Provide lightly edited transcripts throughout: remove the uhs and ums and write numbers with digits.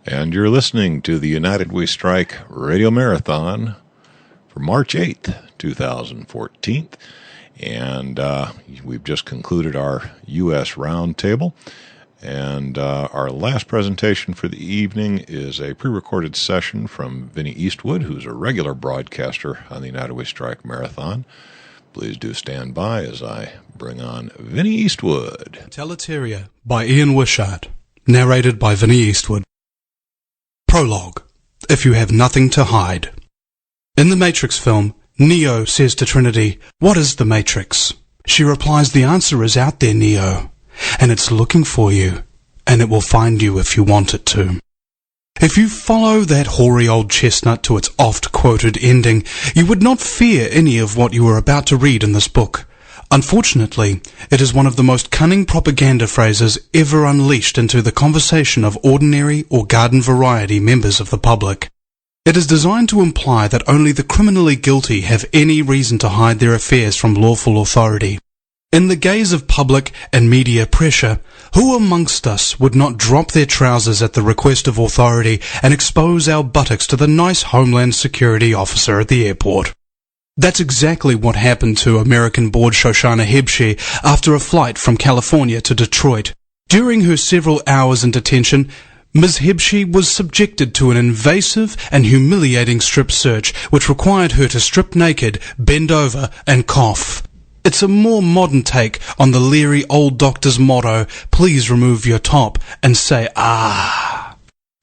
And you're listening to the United We Strike Radio Marathon for March 8th, 2014. And we've just concluded our U.S. Roundtable. And our last presentation for the evening is a pre-recorded session from Vinny Eastwood, who's a regular broadcaster on the United We Strike Marathon. Please do stand by as I bring on Vinny Eastwood. Teletaria by Ian Wishart, narrated by Vinny Eastwood. Prologue. If you have nothing to hide. In the Matrix film, Neo says to Trinity, "What is the Matrix?" She replies, "The answer is out there, Neo, and it's looking for you, and it will find you if you want it to." If you follow that hoary old chestnut to its oft-quoted ending, you would not fear any of what you are about to read in this book. Unfortunately, it is one of the most cunning propaganda phrases ever unleashed into the conversation of ordinary or garden variety members of the public. It is designed to imply that only the criminally guilty have any reason to hide their affairs from lawful authority. In the gaze of public and media pressure, who amongst us would not drop their trousers at the request of authority and expose our buttocks to the nice Homeland Security officer at the airport? That's exactly what happened to American-born Shoshana Hebshe after a flight from California to Detroit. During her several hours in detention, Ms. Hebshe was subjected to an invasive and humiliating strip search which required her to strip naked, bend over, and cough. It's a more modern take on the leery old doctor's motto, "Please remove your top," and say, "Ah."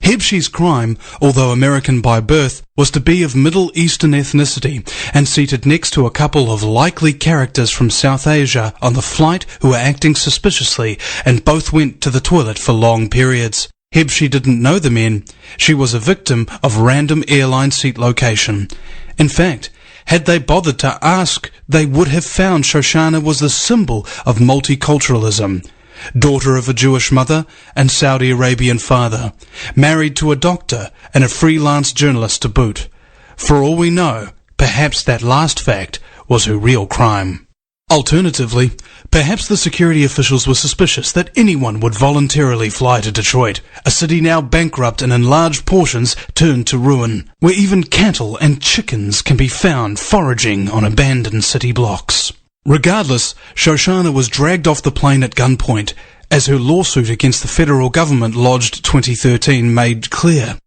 Hebshe's crime, although American by birth, was to be of Middle Eastern ethnicity and seated next to a couple of likely characters from South Asia on the flight who were acting suspiciously, and both went to the toilet for long periods. Hebshe didn't know the men. She was a victim of random airline seat location. In fact, had they bothered to ask, they would have found Shoshana was the symbol of multiculturalism. Daughter of a Jewish mother and Saudi Arabian father, married to a doctor and a freelance journalist to boot. For all we know, perhaps that last fact was her real crime. Alternatively, perhaps the security officials were suspicious that anyone would voluntarily fly to Detroit, a city now bankrupt and in large portions turned to ruin, where even cattle and chickens can be found foraging on abandoned city blocks. Regardless, Shoshana was dragged off the plane at gunpoint, as her lawsuit against the federal government lodged 2013 made clear.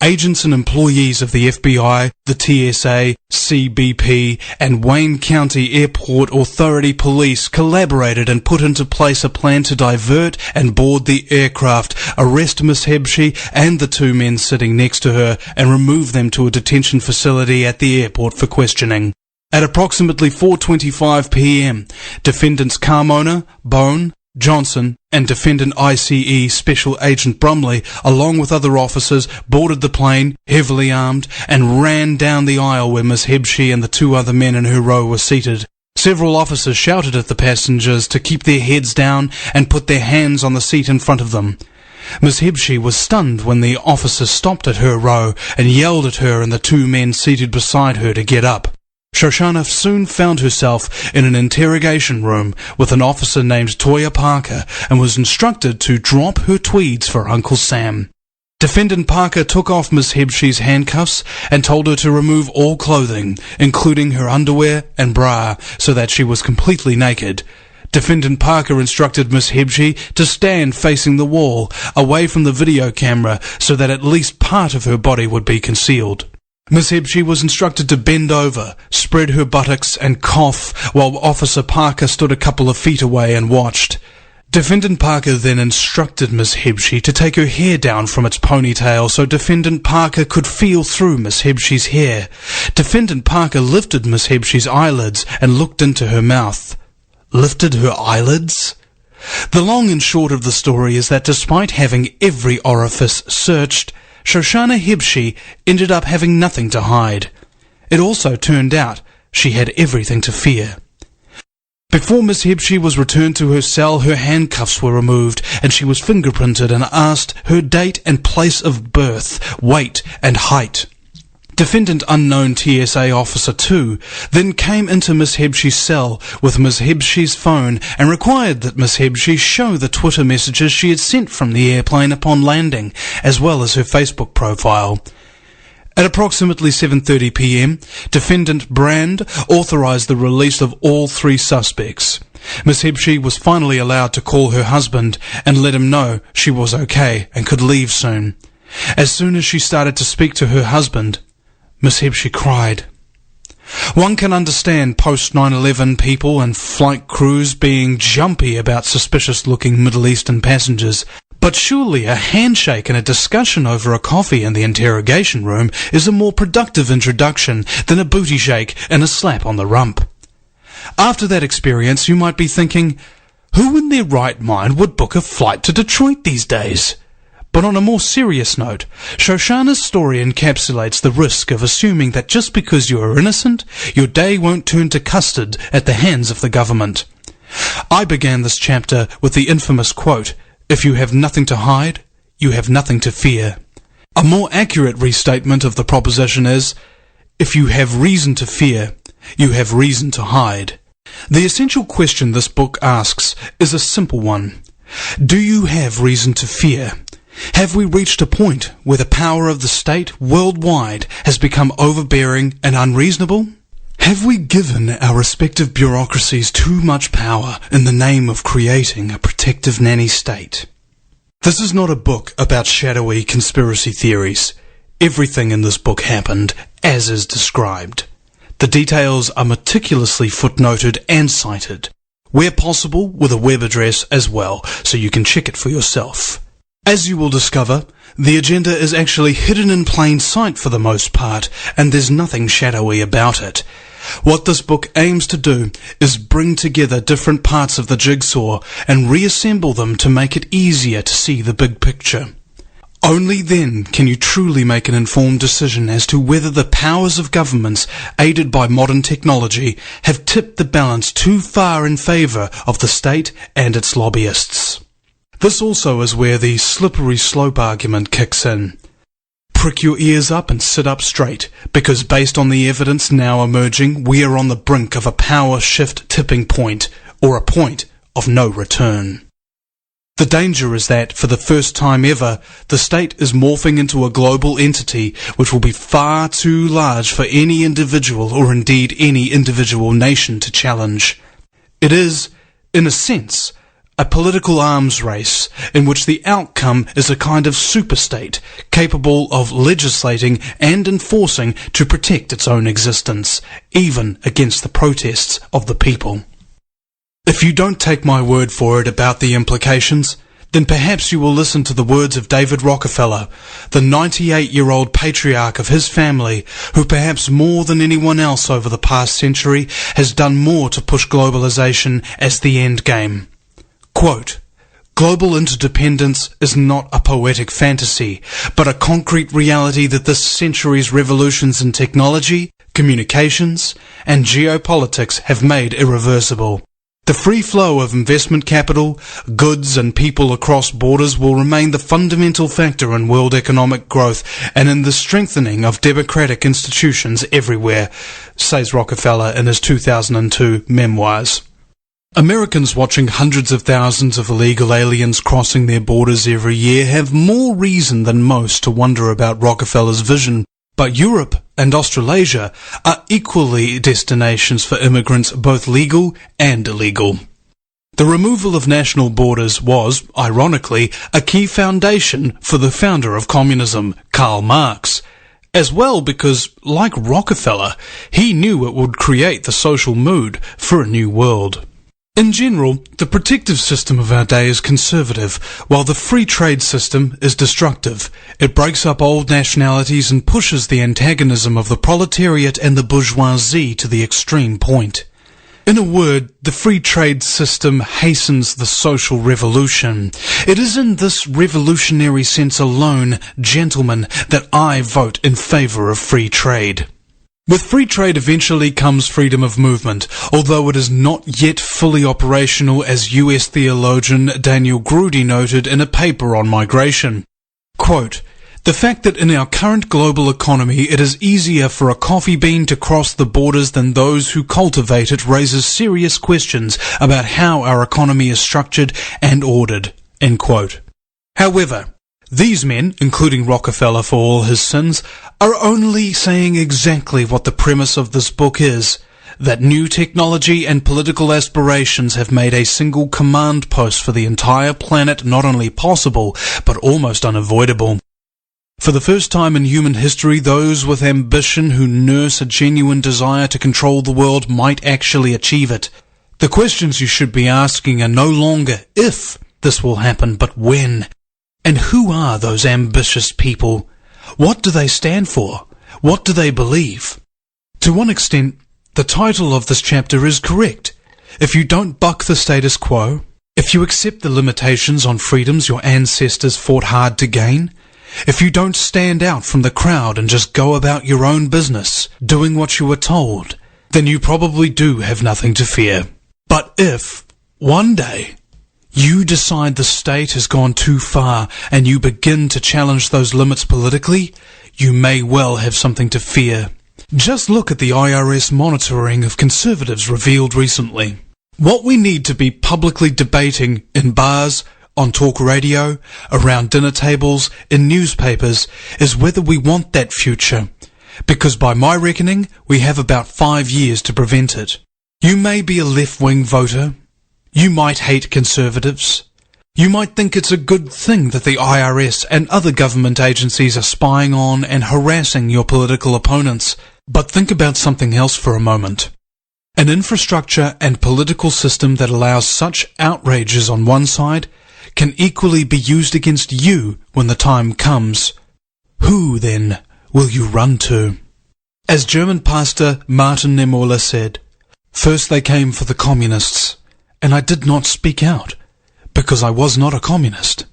Agents and employees of the FBI, the TSA, CBP, and Wayne County Airport Authority Police collaborated and put into place a plan to divert and board the aircraft, arrest Miss Hebshe and the two men sitting next to her, and remove them to a detention facility at the airport for questioning. At approximately 4:25 p.m., defendants Carmona, Bone, Johnson, and defendant ICE Special Agent Brumley, along with other officers, boarded the plane, heavily armed, and ran down the aisle where Miss Hebshe and the two other men in her row were seated. Several officers shouted at the passengers to keep their heads down and put their hands on the seat in front of them. Miss Hebshe was stunned when the officer stopped at her row and yelled at her and the two men seated beside her to get up. Shoshana soon found herself in an interrogation room with an officer named Toya Parker and was instructed to drop her tweeds for Uncle Sam. Defendant Parker took off Miss Hebshe's handcuffs and told her to remove all clothing, including her underwear and bra, so that she was completely naked. Defendant Parker instructed Miss Hebshe to stand facing the wall, away from the video camera, so that at least part of her body would be concealed. Miss Hebshe was instructed to bend over, spread her buttocks, and cough, while Officer Parker stood a couple of feet away and watched. Defendant Parker then instructed Miss Hebshe to take her hair down from its ponytail so Defendant Parker could feel through Miss Hebshe's hair. Defendant Parker lifted Miss Hebshe's eyelids and looked into her mouth. Lifted her eyelids? The long and short of the story is that despite having every orifice searched, Shoshana Hebshe ended up having nothing to hide. It also turned out she had everything to fear. Before Miss Hebshe was returned to her cell, her handcuffs were removed, and she was fingerprinted and asked her date and place of birth, weight and height. Defendant unknown TSA Officer 2 then came into Ms. Hebshe's cell with Ms. Hebshe's phone and required that Ms. Hebshe show the Twitter messages she had sent from the airplane upon landing, as well as her Facebook profile. At approximately 7:30 p.m, Defendant Brand authorized the release of all 3 suspects. Ms. Hebshe was finally allowed to call her husband and let him know she was okay and could leave soon. As soon as she started to speak to her husband, Ms. Hebshe cried. One can understand post-9/11 people and flight crews being jumpy about suspicious-looking Middle Eastern passengers, but surely a handshake and a discussion over a coffee in the interrogation room is a more productive introduction than a booty shake and a slap on the rump. After that experience, you might be thinking, who in their right mind would book a flight to Detroit these days? But on a more serious note, Shoshana's story encapsulates the risk of assuming that just because you are innocent, your day won't turn to custard at the hands of the government. I began this chapter with the infamous quote, "If you have nothing to hide, you have nothing to fear." A more accurate restatement of the proposition is, if you have reason to fear, you have reason to hide. The essential question this book asks is a simple one. Do you have reason to fear? Have we reached a point where the power of the state worldwide has become overbearing and unreasonable? Have we given our respective bureaucracies too much power in the name of creating a protective nanny state? This is not a book about shadowy conspiracy theories. Everything in this book happened as is described. The details are meticulously footnoted and cited, where possible with a web address as well, so you can check it for yourself. As you will discover, the agenda is actually hidden in plain sight for the most part, and there's nothing shadowy about it. What this book aims to do is bring together different parts of the jigsaw and reassemble them to make it easier to see the big picture. Only then can you truly make an informed decision as to whether the powers of governments, aided by modern technology, have tipped the balance too far in favour of the state and its lobbyists. This also is where the slippery slope argument kicks in. Prick your ears up and sit up straight, because based on the evidence now emerging, we are on the brink of a power shift tipping point, or a point of no return. The danger is that, for the first time ever, the state is morphing into a global entity which will be far too large for any individual or indeed any individual nation to challenge. It is, in a sense, a political arms race in which the outcome is a kind of superstate capable of legislating and enforcing to protect its own existence, even against the protests of the people. If you don't take my word for it about the implications, then perhaps you will listen to the words of David Rockefeller, the 98-year-old patriarch of his family, who perhaps more than anyone else over the past century has done more to push globalization as the end game. Quote, "Global interdependence is not a poetic fantasy, but a concrete reality that this century's revolutions in technology, communications, and geopolitics have made irreversible. The free flow of investment capital, goods and people across borders will remain the fundamental factor in world economic growth and in the strengthening of democratic institutions everywhere," says Rockefeller in his 2002 memoirs. Americans watching hundreds of thousands of illegal aliens crossing their borders every year have more reason than most to wonder about Rockefeller's vision, but Europe and Australasia are equally destinations for immigrants, both legal and illegal. The removal of national borders was, ironically, a key foundation for the founder of communism, Karl Marx, as well because, like Rockefeller, he knew it would create the social mood for a new world. In general, the protective system of our day is conservative, while the free trade system is destructive. It breaks up old nationalities and pushes the antagonism of the proletariat and the bourgeoisie to the extreme point. In a word, the free trade system hastens the social revolution. It is in this revolutionary sense alone, gentlemen, that I vote in favour of free trade. With free trade eventually comes freedom of movement, although it is not yet fully operational, as US theologian Daniel Grudy noted in a paper on migration. Quote, The fact that in our current global economy it is easier for a coffee bean to cross the borders than those who cultivate it raises serious questions about how our economy is structured and ordered." End quote. However, these men, including Rockefeller for all his sins, are only saying exactly what the premise of this book is, that new technology and political aspirations have made a single command post for the entire planet not only possible, but almost unavoidable. For the first time in human history, those with ambition who nurse a genuine desire to control the world might actually achieve it. The questions you should be asking are no longer if this will happen, but when. And who are those ambitious people? What do they stand for? What do they believe? To one extent, the title of this chapter is correct. If you don't buck the status quo, if you accept the limitations on freedoms your ancestors fought hard to gain, if you don't stand out from the crowd and just go about your own business, doing what you were told, then you probably do have nothing to fear. But if, one day, you decide the state has gone too far and you begin to challenge those limits politically, you may well have something to fear. Just look at the IRS monitoring of conservatives revealed recently. What we need to be publicly debating in bars, on talk radio, around dinner tables, in newspapers, is whether we want that future, because by my reckoning, we have about 5 years to prevent it. You may be a left-wing voter. You might hate conservatives. You might think it's a good thing that the IRS and other government agencies are spying on and harassing your political opponents. But think about something else for a moment. An infrastructure and political system that allows such outrages on one side can equally be used against you when the time comes. Who, then, will you run to? As German pastor Martin Niemöller said, "First they came for the communists, and I did not speak out, because I was not a communist.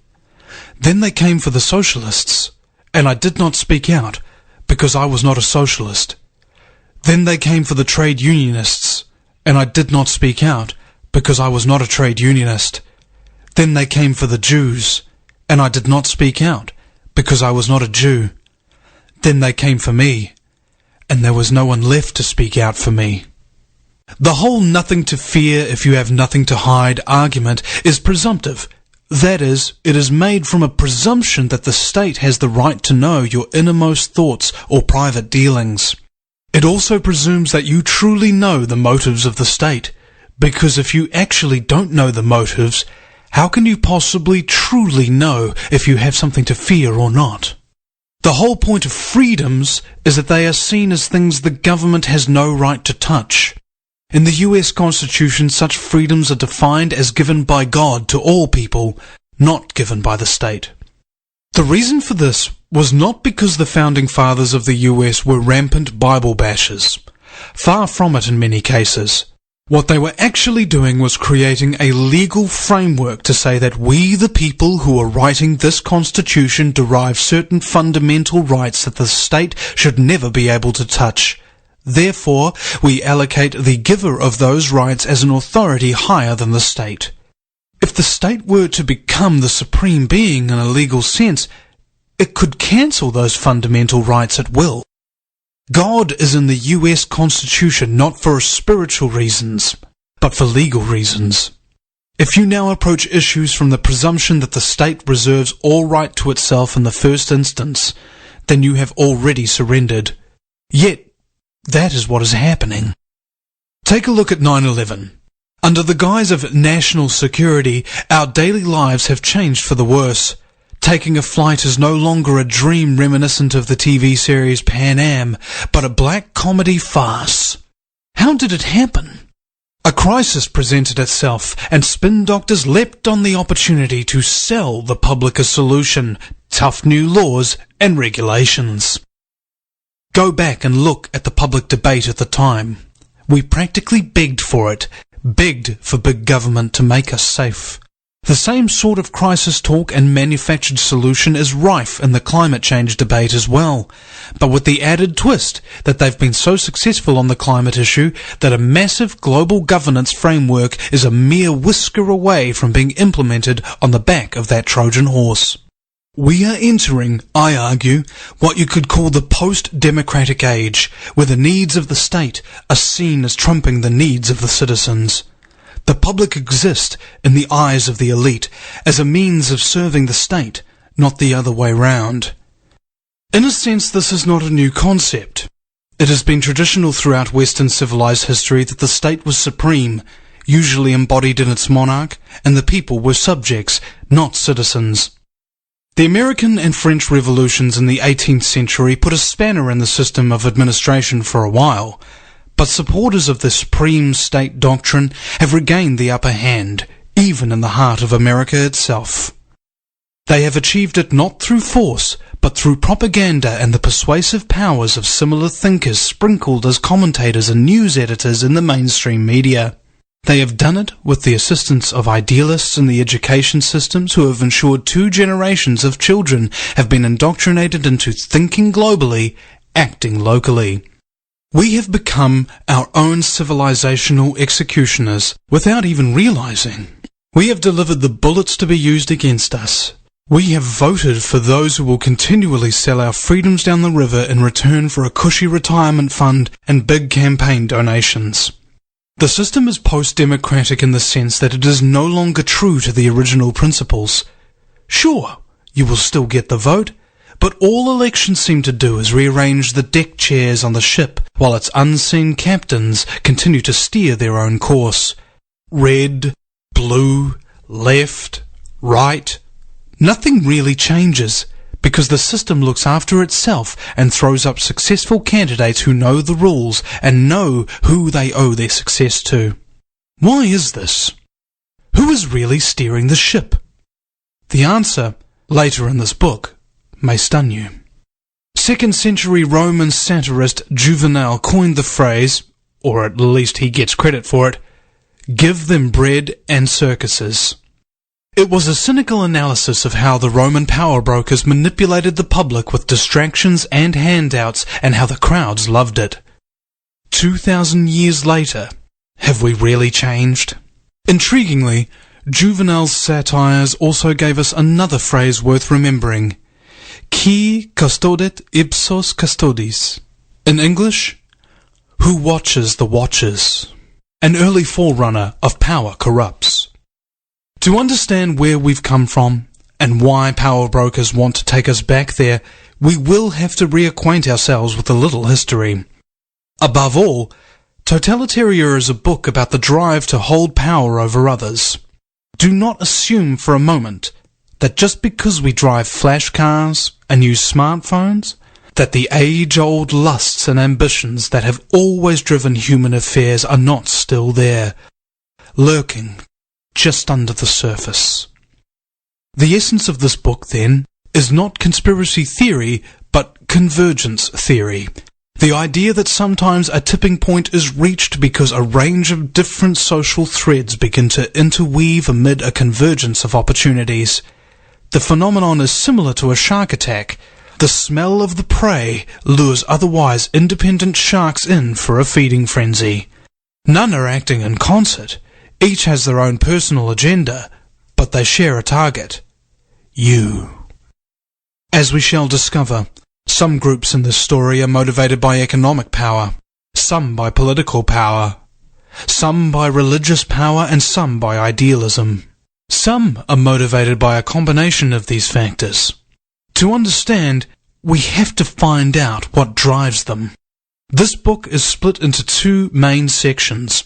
Then they came for the socialists, and I did not speak out, because I was not a socialist. Then they came for the trade unionists, and I did not speak out, because I was not a trade unionist. Then they came for the Jews, and I did not speak out, because I was not a Jew. Then they came for me, and there was no one left to speak out for me." The whole nothing to fear if you have nothing to hide argument is presumptive. That is, it is made from a presumption that the state has the right to know your innermost thoughts or private dealings. It also presumes that you truly know the motives of the state, because if you actually don't know the motives, how can you possibly truly know if you have something to fear or not? The whole point of freedoms is that they are seen as things the government has no right to touch. In the US Constitution, such freedoms are defined as given by God to all people, not given by the state. The reason for this was not because the founding fathers of the US were rampant Bible bashers. Far from it in many cases. What they were actually doing was creating a legal framework to say that we, the people who are writing this Constitution, derive certain fundamental rights that the state should never be able to touch. Therefore, we allocate the giver of those rights as an authority higher than the state. If the state were to become the supreme being in a legal sense, it could cancel those fundamental rights at will. God is in the US Constitution not for spiritual reasons, but for legal reasons. If you now approach issues from the presumption that the state reserves all right to itself in the first instance, then you have already surrendered. Yet, that is what is happening. Take a look at 9/11. Under the guise of national security, our daily lives have changed for the worse. Taking a flight is no longer a dream reminiscent of the TV series Pan Am, but a black comedy farce. How did it happen? A crisis presented itself, and spin doctors leapt on the opportunity to sell the public a solution, tough new laws and regulations. Go back and look at the public debate at the time. We practically begged for it, begged for big government to make us safe. The same sort of crisis talk and manufactured solution is rife in the climate change debate as well, but with the added twist that they've been so successful on the climate issue that a massive global governance framework is a mere whisker away from being implemented on the back of that Trojan horse. We are entering, I argue, what you could call the post-democratic age, where the needs of the state are seen as trumping the needs of the citizens. The public exist, in the eyes of the elite, as a means of serving the state, not the other way round. In a sense, this is not a new concept. It has been traditional throughout Western civilized history that the state was supreme, usually embodied in its monarch, and the people were subjects, not citizens. The American and French revolutions in the 18th century put a spanner in the system of administration for a while, but supporters of the supreme state doctrine have regained the upper hand, even in the heart of America itself. They have achieved it not through force, but through propaganda and the persuasive powers of similar thinkers sprinkled as commentators and news editors in the mainstream media. They have done it with the assistance of idealists in the education systems who have ensured 2 generations of children have been indoctrinated into thinking globally, acting locally. We have become our own civilizational executioners without even realizing. We have delivered the bullets to be used against us. We have voted for those who will continually sell our freedoms down the river in return for a cushy retirement fund and big campaign donations. The system is post-democratic in the sense that it is no longer true to the original principles. Sure, you will still get the vote, but all elections seem to do is rearrange the deck chairs on the ship while its unseen captains continue to steer their own course. Red, blue, left, right. Nothing really changes, because the system looks after itself and throws up successful candidates who know the rules and know who they owe their success to. Why is this? Who is really steering the ship? The answer, later in this book, may stun you. 2nd century Roman satirist Juvenal coined the phrase, or at least he gets credit for it, "Give them bread and circuses." It was a cynical analysis of how the Roman power brokers manipulated the public with distractions and handouts, and how the crowds loved it. 2,000 years later, have we really changed? Intriguingly, Juvenal's satires also gave us another phrase worth remembering: Qui custodet ipsos custodis. In English, who watches the watchers. An early forerunner of power corrupts. To understand where we've come from, and why power brokers want to take us back there, we will have to reacquaint ourselves with a little history. Above all, Totalitarian is a book about the drive to hold power over others. Do not assume for a moment that just because we drive flash cars and use smartphones, that the age-old lusts and ambitions that have always driven human affairs are not still there, lurking just under the surface. The essence of this book, then, is not conspiracy theory, but convergence theory. The idea that sometimes a tipping point is reached because a range of different social threads begin to interweave amid a convergence of opportunities. The phenomenon is similar to a shark attack. The smell of the prey lures otherwise independent sharks in for a feeding frenzy. None are acting in concert. Each has their own personal agenda, but they share a target: you. As we shall discover, some groups in this story are motivated by economic power, some by political power, some by religious power, and some by idealism. Some are motivated by a combination of these factors. To understand, we have to find out what drives them. This book is split into 2 main sections.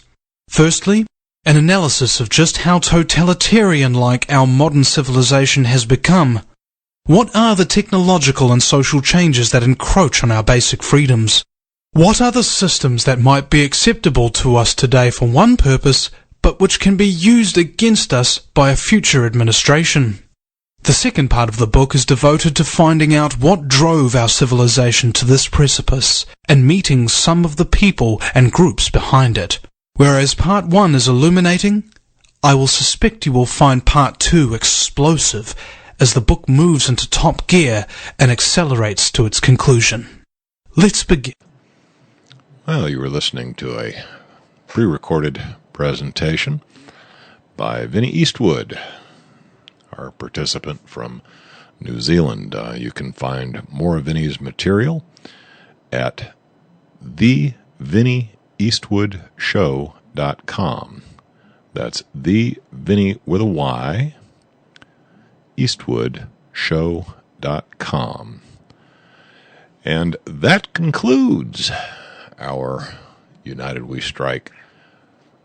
Firstly, an analysis of just how totalitarian-like our modern civilization has become. What are the technological and social changes that encroach on our basic freedoms? What are the systems that might be acceptable to us today for one purpose, but which can be used against us by a future administration? The second part of the book is devoted to finding out what drove our civilization to this precipice, and meeting some of the people and groups behind it. Whereas part 1 is illuminating, I will suspect you will find part 2 explosive, as the book moves into top gear and accelerates to its conclusion. Let's begin. Well, you were listening to a pre-recorded presentation by Vinny Eastwood, our participant from New Zealand. You can find more of Vinny's material at thevinnyeastwoodshow.com. That's the Vinny with a Y, eastwoodshow.com. And that concludes our United We Strike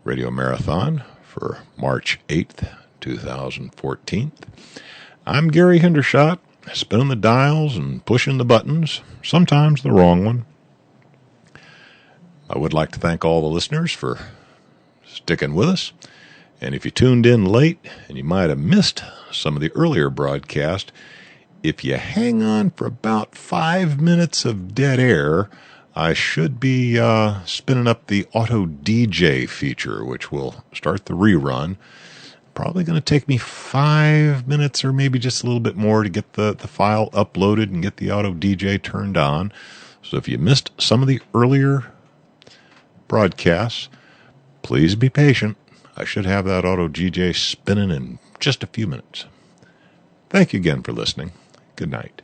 radio marathon for March 8th, 2014. I'm Gary Hendershot, spinning the dials and pushing the buttons, sometimes the wrong one. I would like to thank all the listeners for sticking with us. And if you tuned in late and you might have missed some of the earlier broadcast, if you hang on for about 5 minutes of dead air, I should be spinning up the Auto DJ feature, which will start the rerun. Probably going to take me 5 minutes or maybe just a little bit more to get the file uploaded and get the Auto DJ turned on. So if you missed some of the earlier broadcasts, please be patient. I should have that Auto DJ spinning in just a few minutes. Thank you again for listening. Good night.